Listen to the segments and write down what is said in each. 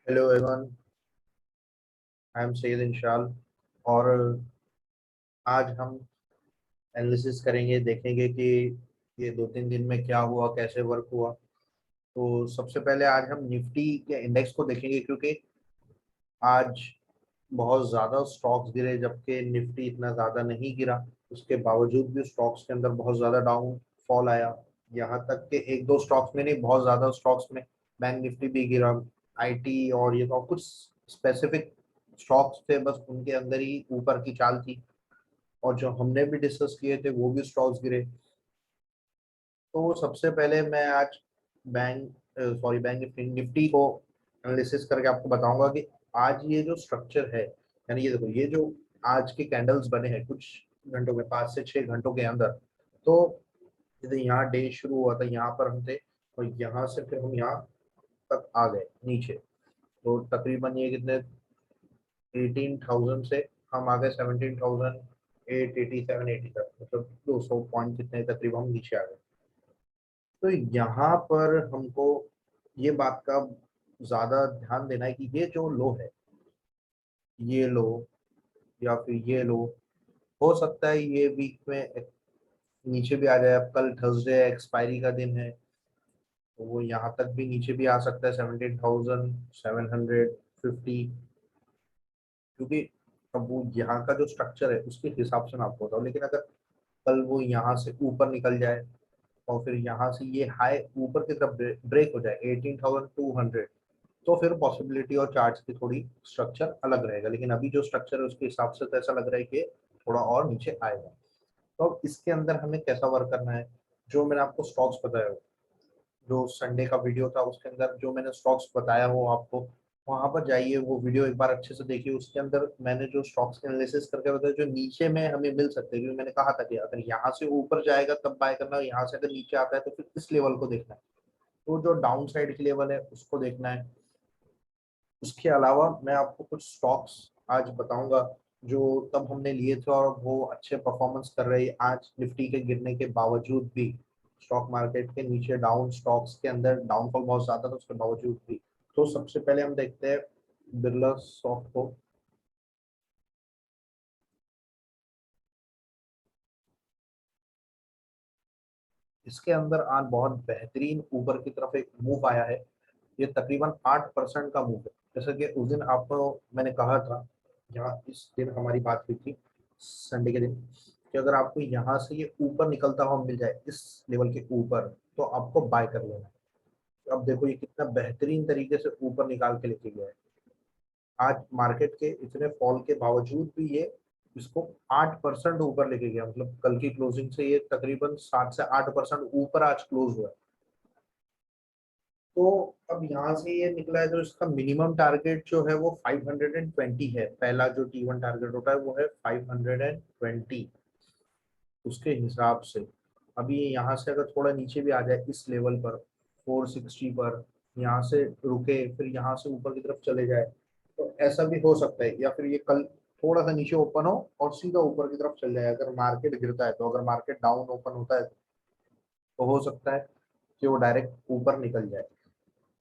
Hello everyone, I am Syed Inshal. और आज हम एनालिसिस करेंगे, देखेंगे कि ये 2-3 दिन में क्या हुआ, कैसे वर्क हुआ। तो सबसे पहले आज हम निफ्टी के इंडेक्स को देखेंगे, क्योंकि आज बहुत ज़्यादा स्टॉक्स गिरे, जबकि निफ्टी इतना ज़्यादा नहीं गिरा। उसके बावजूद भी स्टॉक्स के अंदर बहुत ज़्यादा डाउन फॉल आया। यहाँ तक कि एक दो स्टॉक्स में नहीं, बहुत ज़्यादा स्टॉक्स में बैंक निफ्टी भी गिरा। आईटी और ये तो कुछ स्पेसिफिक स्टॉक्स थे, बस उनके अंदर ही ऊपर की चाल थी। और जो हमने भी डिस्कस किए थे वो भी स्टॉक्स गिरे। तो सबसे पहले मैं आज बैंक निफ्टी को एनालिसिस करके आपको बताऊंगा कि आज ये जो स्ट्रक्चर है, यानी ये देखो, ये जो आज के कैंडल्स बने हैं कुछ घंटों में, 5 से 6 घंटों के अंदर। तो जैसे यहाँ डे शुरू हुआ था, यहाँ पर हम थे, और यहाँ से फिर हम यहाँ तक आ गए नीचे। तो तकरीबन ये कितने, 18,000 से हम आ गए 17,887 तक, मतलब 200 पॉइंट कितने तकरीबन हम नीचे आ गए। तो यहाँ पर हमको ये बात का ज्यादा ध्यान देना है कि ये जो लो है, ये लो या फिर ये लो, हो सकता है ये वीक में नीचे भी आ जाए। अब कल थर्सडे एक्सपायरी का दिन है, तो वो यहाँ तक भी नीचे भी आ सकता है, 17,750। क्योंकि अब वो यहाँ का जो स्ट्रक्चर है उसके हिसाब से मैं आपको बताऊँ, लेकिन अगर कल वो यहाँ से ऊपर निकल जाए और फिर यहाँ से ये हाई ऊपर की तरफ ब्रेक हो जाए 18,200, तो फिर पॉसिबिलिटी और चार्ट्स की थोड़ी स्ट्रक्चर अलग रहेगा। लेकिन अभी जो स्ट्रक्चर है उसके हिसाब से तो ऐसा लग रहा है कि थोड़ा और नीचे आएगा। तो अब इसके अंदर हमें कैसा वर्क करना है, जो मैंने आपको स्टॉक्स बताया हो, जो संडे का वीडियो था उसके अंदर जो मैंने स्टॉक्स बताया हो आपको, वहां पर जाइए, वो वीडियो एक बार अच्छे से देखिए। उसके अंदर मैंने जो स्टॉक्स के एनालिसिस करके बताया, जो नीचे में हमें मिल सकते हैं, क्योंकि मैंने कहा था कि अगर यहाँ से ऊपर जाएगा तब बाय करना है, यहाँ से अगर नीचे आता है तो फिर इस लेवल को देखना है। तो जो डाउन साइड की लेवल है उसको देखना है। उसके अलावा मैं आपको कुछ स्टॉक्स आज बताऊंगा जो तब हमने लिए थे और वो अच्छे परफॉर्मेंस कर रहे हैं आज निफ्टी के गिरने के बावजूद भी। स्टॉक मार्केट के नीचे डाउन, स्टॉक्स के अंदर डाउनफॉल बहुत ज्यादा था उसके बावजूद भी। तो सबसे पहले हम देखते हैं बिरला सॉफ्ट को। इसके अंदर आज बहुत बेहतरीन ऊपर की तरफ एक मूव आया है। ये तकरीबन 8% का मूव है। जैसे कि उस दिन आपको मैंने कहा था, यहाँ इस दिन हमारी बात हुई थी संडे के दिन, कि अगर आपको यहाँ से ये ऊपर निकलता हुआ मिल जाए इस लेवल के ऊपर, तो आपको बाय कर लेना है। अब देखो ये कितना बेहतरीन तरीके से ऊपर निकाल के लेके गया है। आज मार्केट के इतने फॉल के बावजूद भी ये इसको 8% ऊपर लेके गया, मतलब कल की क्लोजिंग से ये तकरीबन 7 से 8% ऊपर आज क्लोज हुआ है। तो अब यहाँ से ये निकला है, जो इसका मिनिमम टारगेट जो है वो 520 है। पहला जो T1 टारगेट होता है वो है 520। उसके हिसाब से अभी यहाँ से अगर थोड़ा नीचे भी आ जाए इस लेवल पर, 460 पर, यहाँ से रुके फिर यहाँ से ऊपर की तरफ चले जाए, तो ऐसा भी हो सकता है। या फिर ये कल थोड़ा सा नीचे ओपन हो और सीधा ऊपर की तरफ चल जाए अगर मार्केट गिरता है। तो अगर मार्केट डाउन ओपन होता है तो हो सकता है कि वो डायरेक्ट ऊपर निकल जाए।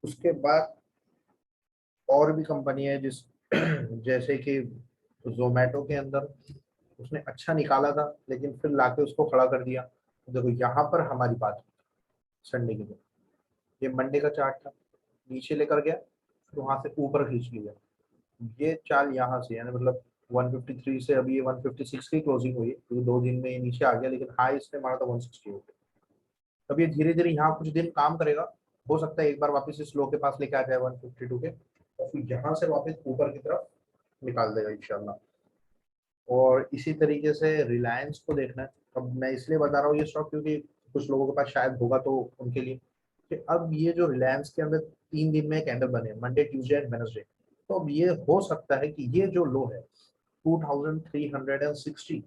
उसके बाद और भी कंपनी है जिस जैसे कि जोमेटो के अंदर उसने अच्छा निकाला था, लेकिन फिर लाके उसको खड़ा कर दिया। देखो यहाँ पर हमारी बात संडे के दिन, ये मंडे का चार्ट था, नीचे लेकर गया फिर वहां से ऊपर खींच लिया। ये चाल यहाँ से, यानी मतलब 153 से अभी ये 156 की क्लोजिंग हुई है, क्योंकि 2 दिन में ये नीचे आ गया, लेकिन हाई इसने मारा था 168। अब ये धीरे धीरे यहाँ कुछ दिन काम करेगा। हो सकता है एक बार वापस इस लो के पास लेके आ जाए 152 के, और फिर यहाँ से वापस ऊपर की तरफ निकाल देगा इंशाल्लाह। और इसी तरीके से रिलायंस को देखना है। अब मैं इसलिए बता रहा हूँ ये स्टॉक, क्योंकि कुछ लोगों के पास शायद होगा तो उनके लिए, कि अब ये जो रिलायंस के अंदर 3 दिन में कैंडल बने, मंडे ट्यूसडे एंड वेडनेसडे, तो अब ये हो सकता है कि ये जो लो है 2360,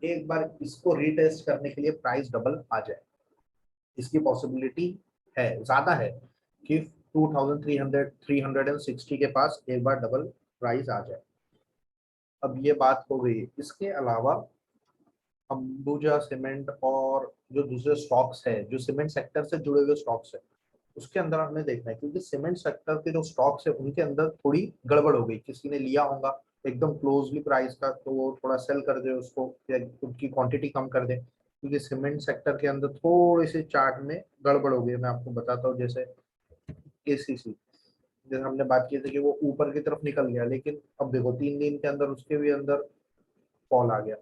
एक बार इसको रीटेस्ट करने के लिए प्राइस डबल आ जाए। इसकी पॉसिबिलिटी है, ज्यादा है, कि 2360 के पास एक बार डबल प्राइस आ जाए। अब ये बात हो गई। इसके अलावा अंबुजा सीमेंट और जो दूसरे स्टॉक्स है जो सीमेंट सेक्टर से जुड़े हुए स्टॉक्स है, उसके अंदर हमें देखना है, क्योंकि सीमेंट सेक्टर के जो स्टॉक्स है उनके अंदर थोड़ी गड़बड़ हो गई, किसी ने लिया होगा एकदम क्लोजली प्राइस का, तो वो थोड़ा सेल कर दे उसको या उनकी क्वांटिटी कम कर दे, क्योंकि सीमेंट सेक्टर के अंदर थोड़ी सी चार्ट में गड़बड़ हो गई। मैं आपको बताता हूँ, जैसे एसीसी, जैसे हमने बात की थी कि वो ऊपर की तरफ निकल गया, लेकिन अब देखो 3 दिन के अंदर उसके भी अंदर फॉल आ गया।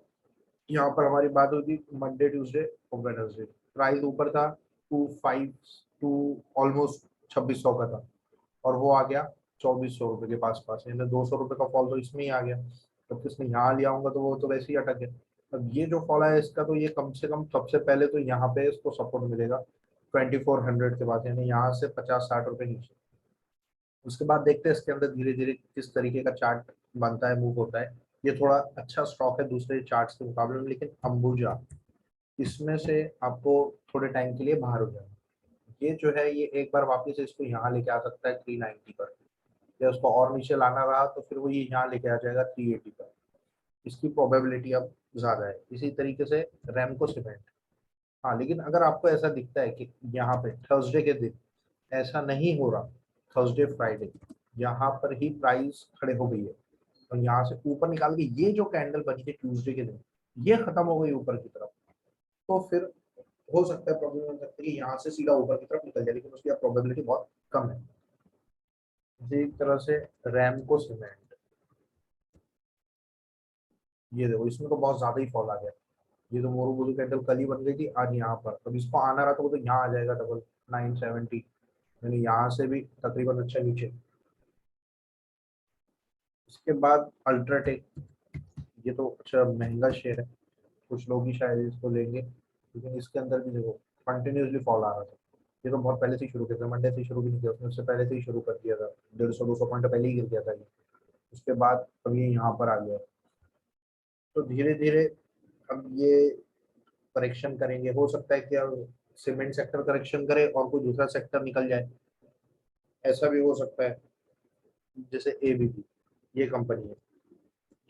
यहाँ पर हमारी बात हुई थी मंडे ट्यूसडे और वेडनेसडे, प्राइस ऊपर था 25 टू ऑलमोस्ट 2600 का था, और वो आ गया 2400 रुपये के पास पास, यानी 200 रुपये का फॉल तो इसमें ही आ गया। अब किसने यहाँ लिया होगा तो वो तो वैसे ही अटक गया। अब ये जो फॉल आया इसका, तो ये कम से कम सबसे पहले तो यहाँ पे इसको सपोर्ट मिलेगा 2400 के बाद, यानी यहाँ से 50-60 रुपये नीचे। उसके बाद देखते हैं इसके अंदर धीरे धीरे किस तरीके का चार्ट बनता है, मूव होता है। ये थोड़ा अच्छा स्टॉक है दूसरे चार्ट्स के मुकाबले में, लेकिन अंबुजा इसमें से आपको थोड़े टाइम के लिए बाहर हो जाए। ये जो है ये एक बार वापस इसको यहाँ लेके आ सकता है 390 पर, या उसको और नीचे लाना रहा तो फिर वो ये यहाँ लेके आ जाएगा 380 पर। इसकी प्रोबेबिलिटी अब ज्यादा है। इसी तरीके से रैमको सीमेंट, हाँ, लेकिन अगर आपको ऐसा दिखता है कि यहाँ पे थर्सडे के दिन ऐसा नहीं हो रहा, थर्सडे फ्राइडे यहाँ पर ही प्राइस खड़े हो गई है, और यहाँ से ऊपर निकाल के ये जो कैंडल बनी है ट्यूसडे के दिन ये खत्म हो गई ऊपर की तरफ, तो फिर हो सकता है, प्रॉब्लम हो सकती है कि यहाँ से सीधा ऊपर की तरफ निकल जाए, लेकिन उसकी प्रोबेबिलिटी बहुत कम है। इसी तरह से रैमको सीमेंट, ये देखो इसमें तो बहुत ज्यादा ही फॉल आ गया। ये तो मोरू बोलू कैंडल कल ही बन गई थी, आज यहाँ पर, अब इसको आना रहा तो वो तो यहाँ आ जाएगा डबल 970, यानी यहाँ से भी तकरीबन अच्छा नीचे। इसके बाद अल्ट्राटेक, ये तो अच्छा महंगा शेयर है, कुछ लोग ही शायद इसको लेंगे, लेकिन इसके अंदर भी देखो कंटिन्यूसली फॉल आ रहा था। ये तो बहुत पहले से ही शुरू किया था, मंडे से शुरू भी नहीं किया उसने, उससे पहले से ही शुरू कर दिया था, 150-200 पॉइंट पहले ही गिर गया था ये। उसके बाद अब ये यहाँ पर आ गया, तो धीरे धीरे अब ये करेक्शन करेंगे। हो सकता है कि अब सीमेंट सेक्टर करेक्शन करे और कोई दूसरा सेक्टर निकल जाए, ऐसा भी हो सकता है। जैसे एबीबी, ये कंपनी है,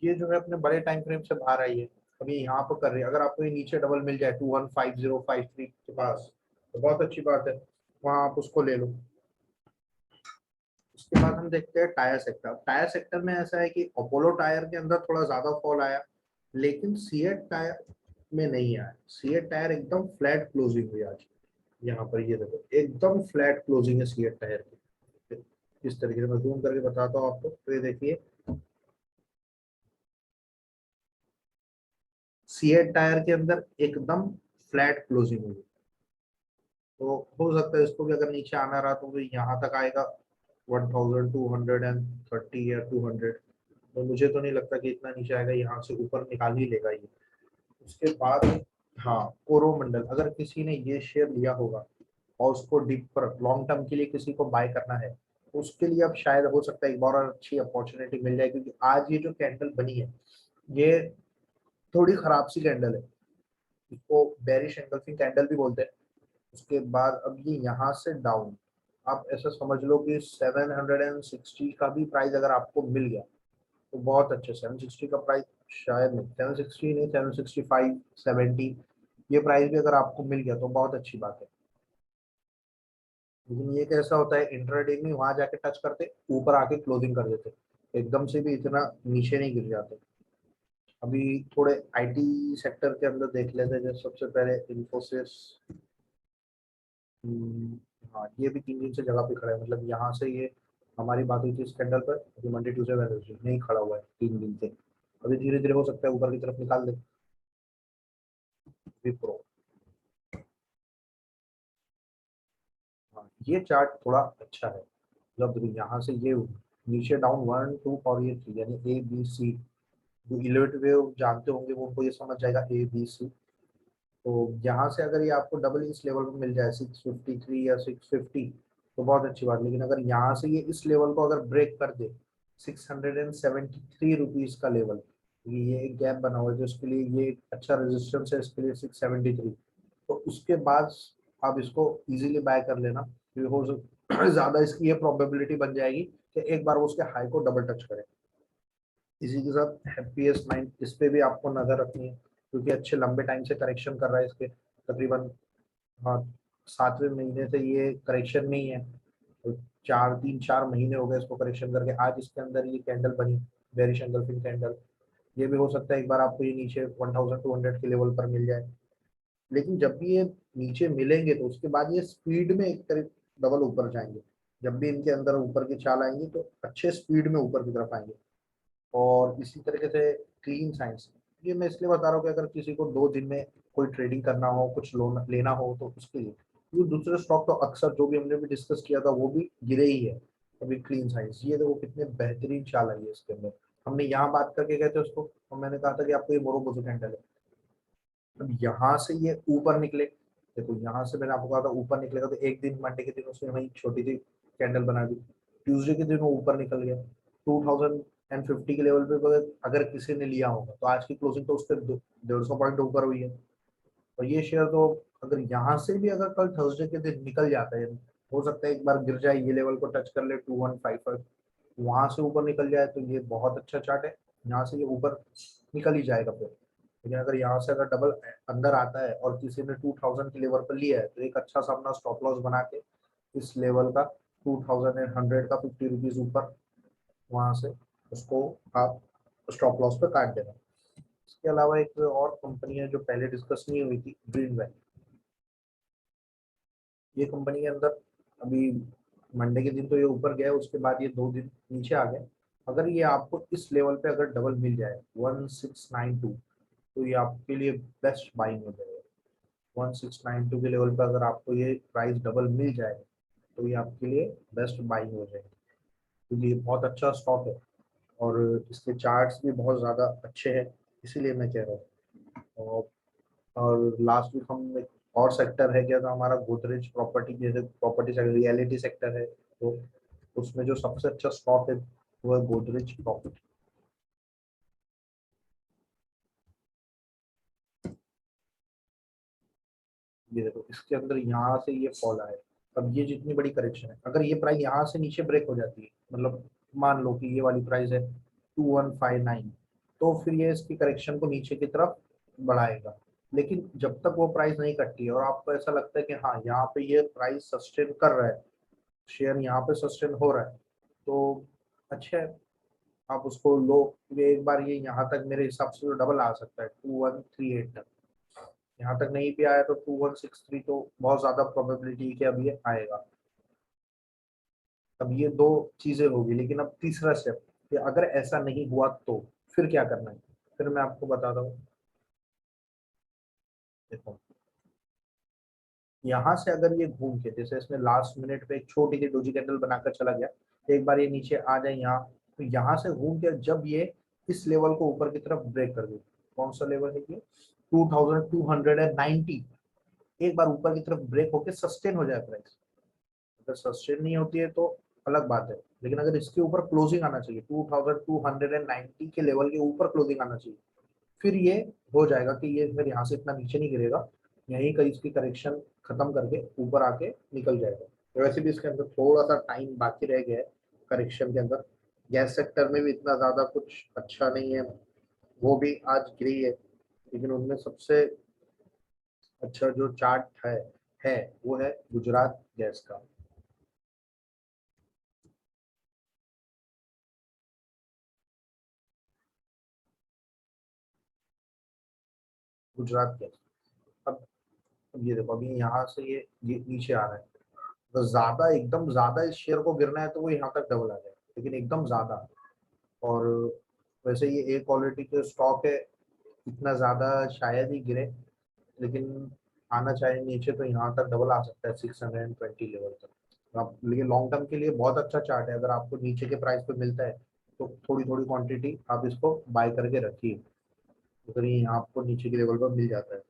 ये जो है अपने बड़े टाइम फ्रेम से बाहर आई है, अभी यहाँ पर कर रही है। अगर आपको ये नीचे डबल मिल जाए 215053 के पास तो बहुत अच्छी बात है, वहां आप उसको ले लो। उसके बाद हम देखते हैं टायर सेक्टर। टायर सेक्टर में ऐसा है कि अपोलो टायर के अंदर थोड़ा ज्यादा फॉल आया, लेकिन सीएट टायर में नहीं आया। सीएट टायर एकदम फ्लैट क्लोजिंग हुई आज, यहाँ पर ये देखो एकदम फ्लैट क्लोजिंग है सीएट टायर की। इस तरीके से मैं जूम करके बताता हूँ आपको, तो ये देखिए सीएट टायर के अंदर एकदम फ्लैट क्लोजिंग हुई, तो हो सकता है इसको भी अगर नीचे आना रहा तो भी यहाँ तक आएगा 1230 या 200, तो मुझे तो नहीं लगता कि इतना नीचे आएगा, यहाँ से ऊपर निकाल ही लेगा ये। उसके बाद हाँ, कोरोमंडल, अगर किसी ने ये शेयर लिया होगा और उसको डीप पर लॉन्ग टर्म के लिए किसी को बाय करना है, तो उसके लिए अब शायद हो सकता है एक बार और अच्छी अपॉर्चुनिटी मिल जाए, क्योंकि आज ये जो कैंडल बनी है ये थोड़ी खराब सी कैंडल है, इसको बेरिश एंगल्फिंग कैंडल भी बोलते हैं। उसके बाद अब ये यहाँ से डाउन, आप ऐसा समझ लो कि 760 का भी प्राइस अगर आपको मिल गया तो बहुत अच्छे, 760 का प्राइस, शायद नहीं 760 नहीं, 765 70, ये प्राइस भी अगर आपको मिल गया तो बहुत अच्छी बात है। लेकिन ये कैसा होता है, इंट्राडे में वहां जाके टच करते ऊपर आके क्लोजिंग कर देते, एकदम से भी इतना नीचे नहीं गिर जाते। अभी थोड़े आईटी सेक्टर के अंदर देख लेते हैं, जैसे सबसे पहले इन्फोसिस। हाँ, ये भी 3 दिन से जगह पे खड़ा है, मतलब यहाँ से ये हमारी बात हुई थी इस कैंडल पर, अभी मंडे ट्यूसडे वेडनेसडे नहीं खड़ा हुआ है 3 दिन से। अभी धीरे धीरे हो सकता है ऊपर की तरफ निकाल दे विप्रो। हाँ, ये चार्ट थोड़ा अच्छा है, मतलब देखो यहाँ से ये नीचे डाउन 1 2 और ये 3, यानी ABC, जो इलेवेट वेव जानते होंगे वो उनको ये समझ जाएगा ABC। तो यहाँ से अगर ये आपको डबल इस लेवल पर मिल जाए 653 या 650 तो बहुत अच्छी बात, लेकिन अगर यहाँ से ये इस लेवल को अगर ब्रेक कर दे 673 रुपीज का लेवल, ये एक गैप बना हुआ है जो इसके लिए ये एक अच्छा रेजिस्टेंस है, इसके लिए 673, तो उसके बाद आप इसको इजीली बाय कर लेना। ये हो ज्यादा इसकी ये प्रोबेबिलिटी बन जाएगी कि एक बार वो उसके हाई को डबल टच करे। इसी के साथ हैप्पीएस्ट माइंड, इस पे भी आपको नजर रखनी है, क्योंकि अच्छे लंबे टाइम से करेक्शन कर रहा है इसके तकरीबन, हाँ, 7वें महीने से ये करेक्शन नहीं है, तो 4 महीने हो गए इसको करेक्शन करके, आज इसके अंदर ये कैंडल बनी, बेरिश एंगल्फिंग कैंडल। ये भी हो सकता है एक बार आपको ये नीचे 1200 के लेवल पर मिल जाए, लेकिन जब भी ये नीचे मिलेंगे तो उसके बाद ये स्पीड में एक तरह डबल ऊपर जाएंगे। जब भी इनके अंदर ऊपर की चाल आएंगी तो अच्छे स्पीड में ऊपर की तरफ आएंगे। और इसी तरीके से क्लीन साइंस, ये मैं इसलिए बता रहा हूँ कि अगर किसी को 2 दिन में कोई ट्रेडिंग करना हो, कुछ लोन लेना हो तो उसके लिए। ये दूसरे स्टॉक तो अक्सर जो भी हमने भी डिस्कस किया था वो भी गिरे ही है। अभी क्लीन साइंस ये देखो कितने बेहतरीन चाल आई है इसके अंदर। हमने यहाँ बात करके गए थे उसको, और मैंने कहा था कि आपको ये मोरोबोजो कैंडल है। अब यहाँ से ये ऊपर निकले, देखो यहाँ से मैंने आपको कहा था ऊपर निकलेगा, तो एक दिन मंडे के दिन उसने वही छोटी सी कैंडल बना दी, ट्यूसडे के दिन वो ऊपर निकल गया 2050 के लेवल पे। अगर किसी ने लिया होगा तो आज की क्लोजिंग तो उसके 150 पॉइंट ऊपर हुई है। और ये शेयर तो अगर यहाँ से भी अगर कल थर्सडे के दिन निकल जाता है, हो सकता है एक बार गिर जाए, ये लेवल को टच कर ले 2155, वहां से ऊपर निकल जाए तो ये बहुत अच्छा चार्ट है। यहाँ से ये ऊपर निकल ही जाएगा फिर। लेकिन अगर यहाँ से अगर डबल अंदर आता है और किसी ने 2000 के लेवल पर लिया है तो एक अच्छा सा अपना स्टॉप लॉस बना के इस लेवल का 2100 का 50 रुपीज ऊपर, वहां से उसको आप स्टॉप लॉस पे काट देना। इसके अलावा एक और कंपनी है जो पहले डिस्कस नहीं हुई थी, ग्रीन वैली। ये कंपनी के अंदर अभी मंडे के दिन तो ये ऊपर गया, उसके बाद ये 2 दिन नीचे आ गया। अगर ये आपको इस लेवल पे अगर डबल मिल जाए 1692, तो ये आपके लिए बेस्ट बाइंग हो जाएगा। 1692 के लेवल पे अगर आपको ये प्राइस डबल मिल जाए तो ये आपके लिए बेस्ट बाइंग हो जाएगी, क्योंकि ये बहुत अच्छा स्टॉक है और इसके चार्ट्स भी बहुत ज़्यादा अच्छे हैं, इसीलिए मैं कह रहा हूँ। और लास्ट वीक हम एक और सेक्टर है क्या था हमारा, गोदरेज प्रॉपर्टी, जैसे प्रॉपर्टी सेक्टर रियलिटी सेक्टर है, तो उसमें जो सबसे अच्छा स्टॉक है वो है गोदरेज प्रॉपर्टी। ये देखो इसके अंदर यहाँ से ये फॉल आया। अब ये जितनी बड़ी करेक्शन है, अगर ये प्राइस यहाँ से नीचे ब्रेक हो जाती है, मतलब मान लो कि ये वाली प्राइस है 2159, तो फिर ये इसकी करेक्शन को नीचे की तरफ बढ़ाएगा। लेकिन जब तक वो प्राइस नहीं कटती है और आपको ऐसा लगता है कि हाँ यहाँ पे ये प्राइस सस्टेन कर रहा है, शेयर यहाँ पे सस्टेन हो रहा है, तो अच्छा है, आप उसको लो। ये एक बार ये यहाँ तक मेरे हिसाब से तो डबल आ सकता है 2138 तक। यहाँ तक नहीं भी आया तो 2163 तो बहुत ज्यादा प्रोबेबिलिटी है कि अब ये आएगा। अब ये दो चीजें होगी, लेकिन अब तीसरा स्टेप कि अगर ऐसा नहीं हुआ तो फिर क्या करना है, फिर मैं आपको बताता हूँ। देखो यहाँ से अगर ये घूम के, जैसे इसने लास्ट मिनट पे एक छोटी सी डोजी कैंडल बनाकर चला गया, तो एक बार ये नीचे आ जाए यहाँ, तो यहाँ से घूम के जब ये इस लेवल को ऊपर की तरफ ब्रेक कर दे, कौन सा लेवल है ये 2290, एक बार ऊपर की तरफ ब्रेक होके सस्टेन हो जाए प्राइस, अगर सस्टेन नहीं होती है तो अलग बात है, लेकिन अगर इसके ऊपर क्लोजिंग आना चाहिए 2290 के लेवल के ऊपर क्लोजिंग आना चाहिए, फिर ये हो जाएगा कि ये फिर यहाँ से इतना नीचे नहीं गिरेगा, यहीं कहीं इसकी करेक्शन खत्म करके ऊपर आके निकल जाएगा। तो वैसे भी इसके अंदर थोड़ा सा टाइम बाकी रह गया है करेक्शन के अंदर। गैस सेक्टर में भी इतना ज्यादा कुछ अच्छा नहीं है, वो भी आज गिरी है, लेकिन उनमें सबसे अच्छा जो चार्ट है वो है गुजरात गैस का। गुजरात गैस, अब ये देखो अभी यहाँ से ये नीचे आ रहा है, तो ज्यादा एकदम ज्यादा इस शेयर को गिरना है तो वो यहाँ तक डबल आ जाए, लेकिन एकदम ज्यादा। और वैसे ये ए क्वालिटी के स्टॉक है, इतना ज्यादा शायद ही गिरे, लेकिन आना चाहे नीचे तो यहाँ तक डबल आ सकता है 620 लेवल तक। तो आप लेकिन लॉन्ग टर्म के लिए बहुत अच्छा चार्ट है, अगर आपको नीचे के प्राइस पे मिलता है तो थोड़ी थोड़ी क्वांटिटी आप इसको बाय करके रखिए, अगर ये आपको नीचे के लेवल पर मिल जाता है।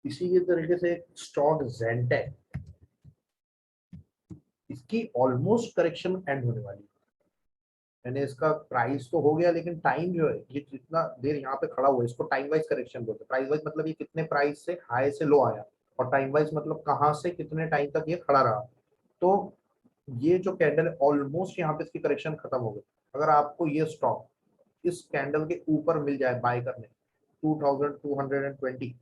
इसी के तरीके से स्टॉक जेंटेक, इसकी ऑलमोस्ट करेक्शन एंड होने वाली है। मैंने इसका प्राइस तो हो गया, लेकिन टाइम जो है ये जितना देर यहाँ पे खड़ा हुआ है इसको टाइम वाइज करेक्शन बोलते हैं। प्राइस वाइज मतलब ये कितने प्राइस से हाई से लो आया, और टाइम वाइज मतलब कहाँ से कितने टाइम तक ये खड़ा रहा। तो ये जो कैंडल है ऑलमोस्ट यहाँ पे इसकी करेक्शन खत्म हो गई। अगर आपको ये स्टॉक इस कैंडल के ऊपर मिल जाए बाय करने 2220,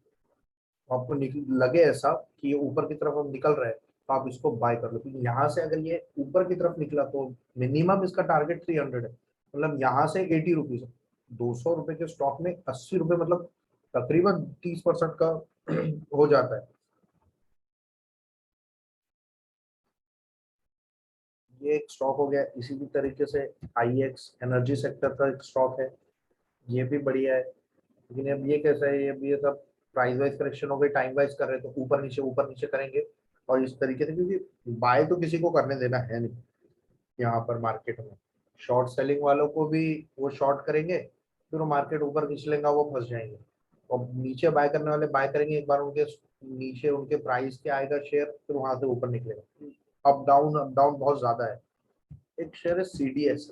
आपको लगे ऐसा कि ये ऊपर की तरफ हम निकल रहे हैं, तो आप इसको बाय कर लो, क्योंकि यहाँ से अगर ये ऊपर की तरफ निकला तो मिनिमम इसका टारगेट 300 है, मतलब यहाँ से 80 रुपीज है। 200 रुपए के स्टॉक में 80 रुपए, मतलब तकरीबन 30% का हो जाता है। ये एक स्टॉक हो गया। इसी की तरीके से IEX एनर्जी सेक्टर का एक स्टॉक है, ये भी बढ़िया है। लेकिन अब ये कैसा है, अब ये सब प्राइस वाइज करेक्शन हो गई, टाइम वाइज कर रहे हैं, तो ऊपर नीचे करेंगे। और इस तरीके से, क्योंकि बाय तो किसी को करने देना है नहीं यहाँ पर मार्केट में। शॉर्ट सेलिंग वालों को भी वो शॉर्ट करेंगे, फिर वो मार्केट ऊपर खींच लेगा, वो फंस जाएंगे। और नीचे बाय करने वाले बाय करेंगे, एक बार उनके नीचे उनके प्राइस के आएगा शेयर, फिर वहां से ऊपर निकलेगा। अप डाउन बहुत ज्यादा है। एक शेयर है CDS,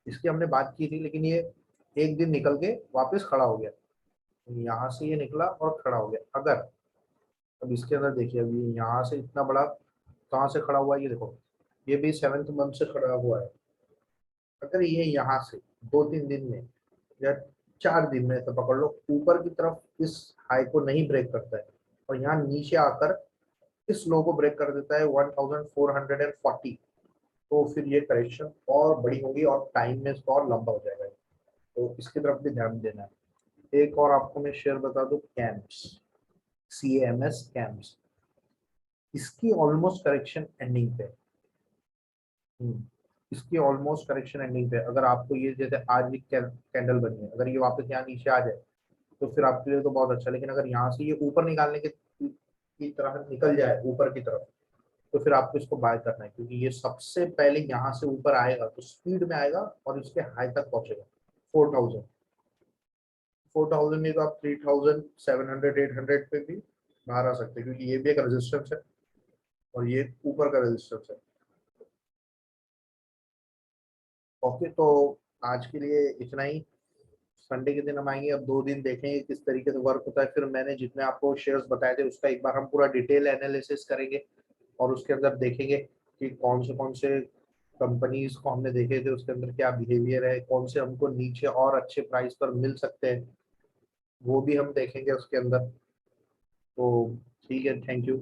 इसकी हमने बात की थी, लेकिन ये एक दिन निकल के वापस खड़ा हो गया। यहाँ से ये निकला और खड़ा हो गया। अगर अब इसके अंदर देखिए, अभी यहाँ से इतना बड़ा कहाँ से खड़ा हुआ है, ये देखो, ये भी 7th मंथ से खड़ा हुआ है। अगर ये यहाँ से 2-3 दिन में या 4 दिन में, तो पकड़ लो, ऊपर की तरफ इस हाई को नहीं ब्रेक करता है और यहाँ नीचे आकर इस लो को ब्रेक कर देता है 1440, तो फिर ये करेक्शन और बड़ी होगी और टाइम में इसका और लंबा हो जाएगा। तो इसकी तरफ भी ध्यान देना है। एक और आपको मैं शेयर बता दूं, कैम्स, CAMS कैम्स, इसकी ऑलमोस्ट करेक्शन एंडिंग पे। हम्म, इसकी ऑलमोस्ट करेक्शन एंडिंग पे। अगर आपको ये जैसे आज भी कैंडल बनी है, अगर ये वापस यहाँ नीचे आ जाए तो फिर आपके लिए तो बहुत अच्छा। लेकिन अगर यहाँ से ये ऊपर निकालने की तरह निकल जाए ऊपर की तरफ, तो फिर आपको इसको बाय करना है, क्योंकि ये सबसे पहले यहाँ से ऊपर आएगा तो स्पीड में आएगा और इसके हाई तक पहुंचेगा 4000। 4000 नहीं तो आप 3700 800 पे भी बाहर आ सकते हैं, क्योंकि ये भी एक रेजिस्टेंस है और ये ऊपर का रेजिस्टेंस है। ओके, तो आज के लिए इतना ही। संडे के दिन हम आएंगे, अब 2 दिन देखेंगे किस तरीके से वर्क होता है। फिर मैंने जितने आपको शेयर्स बताए थे उसका एक बार हम पूरा डिटेल एनालिसिस करेंगे और उसके अंदर देखेंगे कि कौन से कंपनीज को हमने देखे थे, उसके अंदर क्या बिहेवियर है, कौन से हमको नीचे और अच्छे प्राइस पर मिल सकते हैं, वो भी हम देखेंगे उसके अंदर। तो ठीक है, थैंक यू।